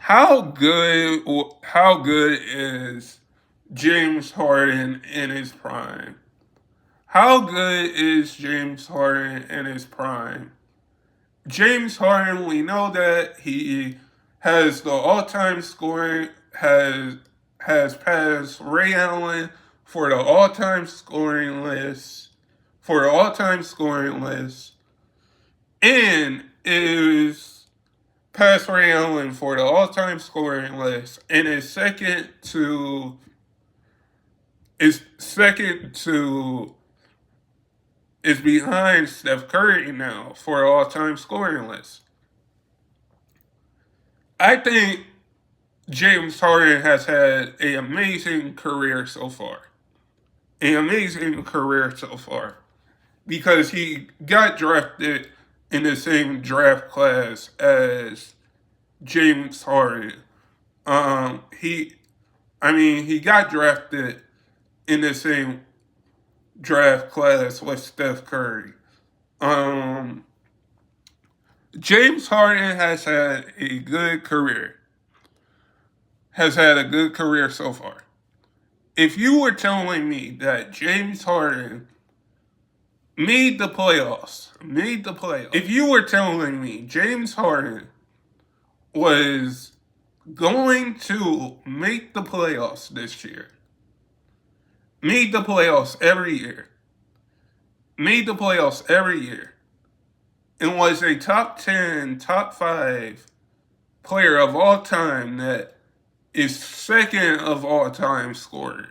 how good is James Harden in his prime? How good is James Harden in his prime? James Harden, we know that he has the all-time scoring has passed Ray Allen for the all-time scoring list and is past Ray Allen for the all-time scoring list and is behind Steph Curry now for the all-time scoring list. I think James Harden has had an amazing career so far. An amazing career so far. Because he got drafted in the same draft class as James Harden. He got drafted in the same draft class with Steph Curry. James Harden has had a good career. Has had a good career so far. If you were telling me that James Harden made the playoffs, if you were telling me James Harden was going to make the playoffs this year, made the playoffs every year, and was a top 10, top 5 player of all time that is second of all time scoring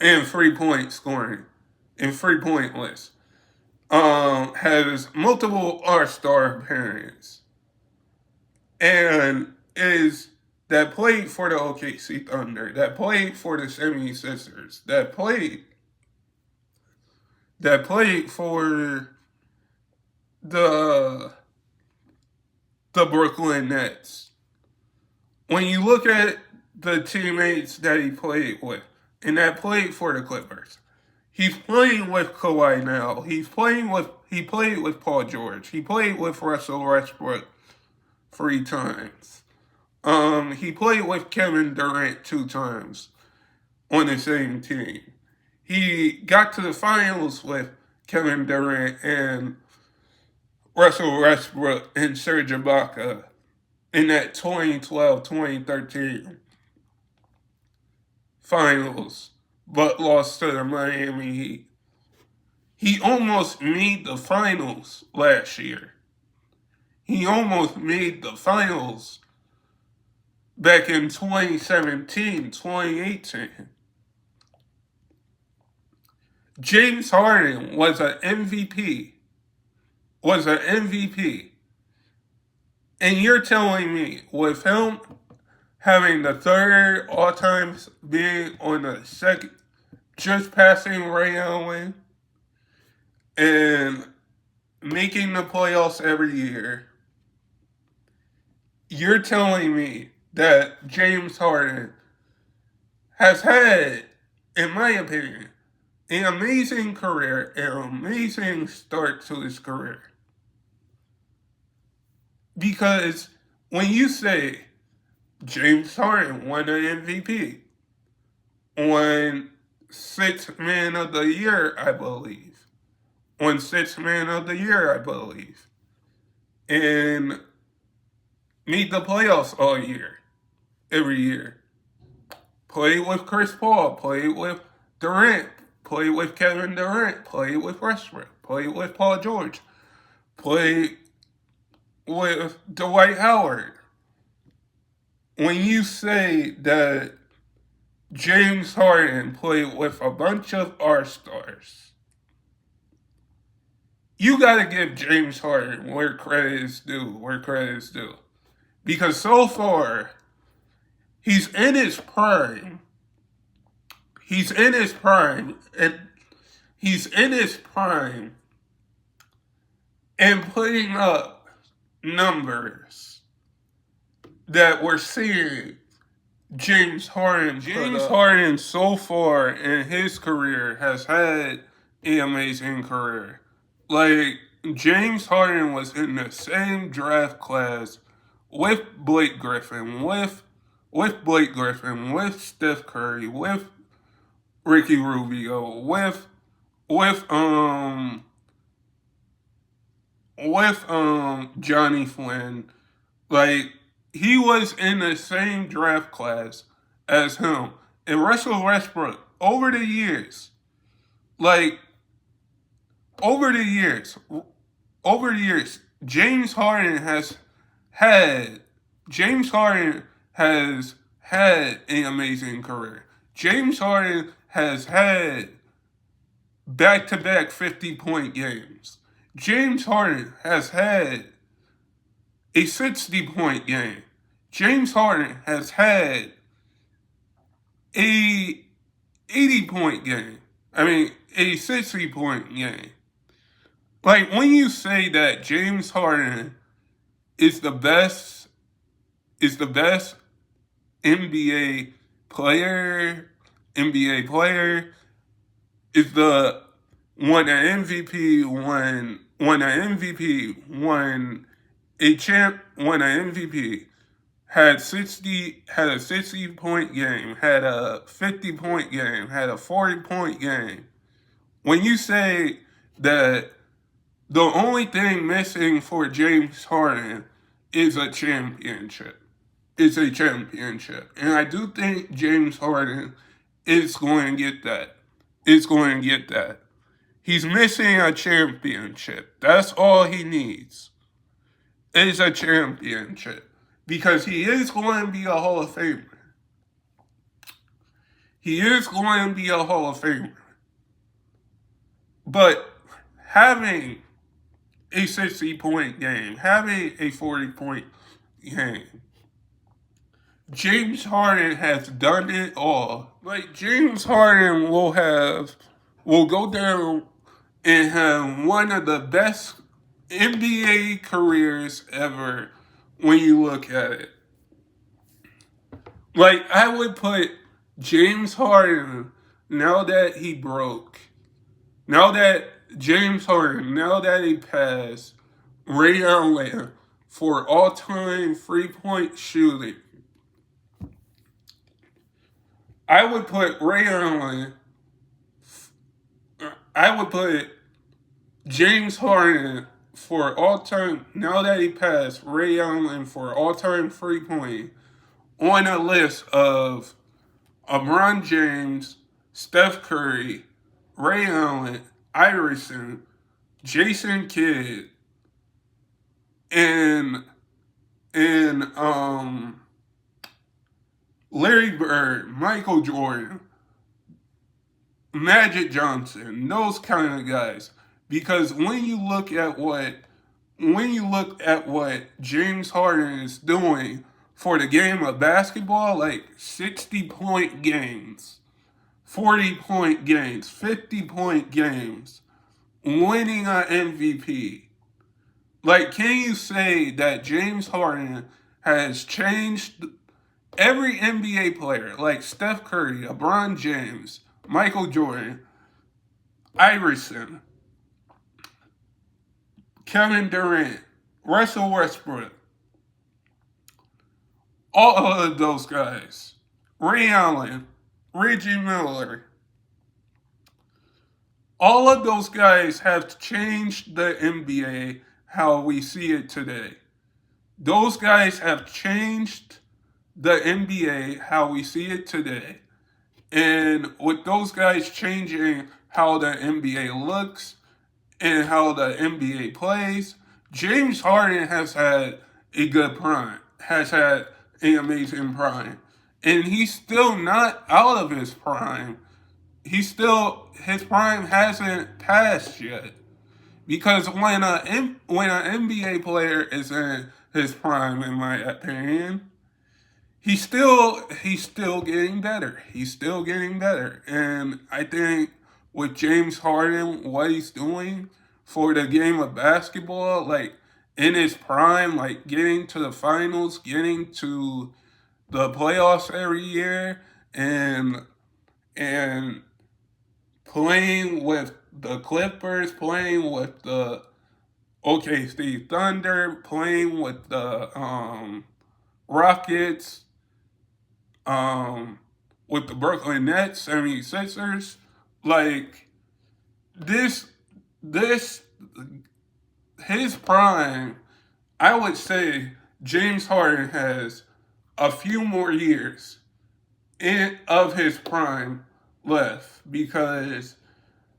and 3-point scoring and 3-point list. Has multiple All-Star appearances and that played for the OKC Thunder, that played for the 76ers, that played for the Brooklyn Nets. When you look at the teammates that he played with, and that played for the Clippers, he's playing with Kawhi now. He played with Paul George. He played with Russell Westbrook 3 times. He played with Kevin Durant 2 times on the same team. He got to the finals with Kevin Durant and Russell Westbrook and Serge Ibaka in that 2012-2013 finals, but lost to the Miami Heat. He almost made the finals last year. He almost made the finals back in 2017, 2018. James Harden was an MVP. And you're telling me with him having the third all-time, being on the second, just passing Ray Allen, and making the playoffs every year, you're telling me that James Harden has had, in my opinion, an amazing career, an amazing start to his career. Because when you say James Harden won an MVP, won 6th Man of the Year, I believe, and made the playoffs all year, every year. Played with Chris Paul, played with Durant, played with Kevin Durant, played with Westbrook, played with Paul George, played with Dwight Howard. When you say that James Harden played with a bunch of All-Stars, you gotta give James Harden where credit is due. Because so far, he's in his prime, and putting up numbers that we're seeing James Harden so far in his career has had an amazing career. Like, James Harden was in the same draft class with Blake Griffin, with Steph Curry, with Ricky Rubio, with um Johnny Flynn. Like, he was in the same draft class as him. And Russell Westbrook, like over the years, James Harden has had an amazing career. James Harden has had back-to-back 50-point games. James Harden has had a 60-point game. James Harden has had a 80-point game. I mean, a 60-point game. Like, when you say that James Harden is the best NBA player, is the won an MVP, won an MVP, won an MVP, had a 60-point game, had a 50-point game, had a 40-point game. When you say that the only thing missing for James Harden is a championship, and I do think James Harden is going to get that. He's missing a championship. That's all he needs. Is a championship. Because he is going to be a Hall of Famer. But having a 60-point game, having a 40-point game, James Harden has done it all. Like, James Harden will go down and have one of the best NBA careers ever when you look at it. Like, I would put James Harden, now that he passed Ray Allen for all-time three-point shooting, I would put James Harden for all-time, now that he passed Ray Allen for all-time three-point, on a list of LeBron James, Steph Curry, Ray Allen, Iverson, Jason Kidd, and Larry Bird, Michael Jordan, Magic Johnson, those kind of guys. Because when you look at what James Harden is doing for the game of basketball, like 60-point games, 40-point games, 50-point games, winning an MVP. Like, can you say that James Harden has changed every NBA player, like Steph Curry, LeBron James, Michael Jordan, Iverson, Kevin Durant, Russell Westbrook, all of those guys, Ray Allen, Reggie Miller, all of those guys have changed the NBA how we see it today. Those guys have changed the NBA how we see it today. And with those guys changing how the NBA looks and how the NBA plays, James Harden has had a good prime, has had an amazing prime. And he's still not out of his prime. His prime hasn't passed yet. Because when an NBA player is in his prime, in my opinion, he's still getting better. And I think with James Harden, what he's doing for the game of basketball, like in his prime, like getting to the finals, getting to the playoffs every year, and playing with the Clippers, playing with the OKC Thunder, playing with the Rockets, with the Brooklyn Nets, 76ers. Like, this, this, his prime, I would say James Harden has a few more years of his prime left, because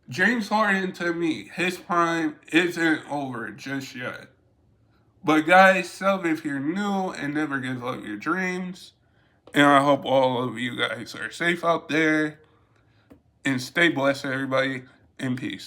James Harden, to me, his prime isn't over just yet. But guys, sub if you're new and never give up your dreams. And I hope all of you guys are safe out there. And stay blessed, everybody. And peace.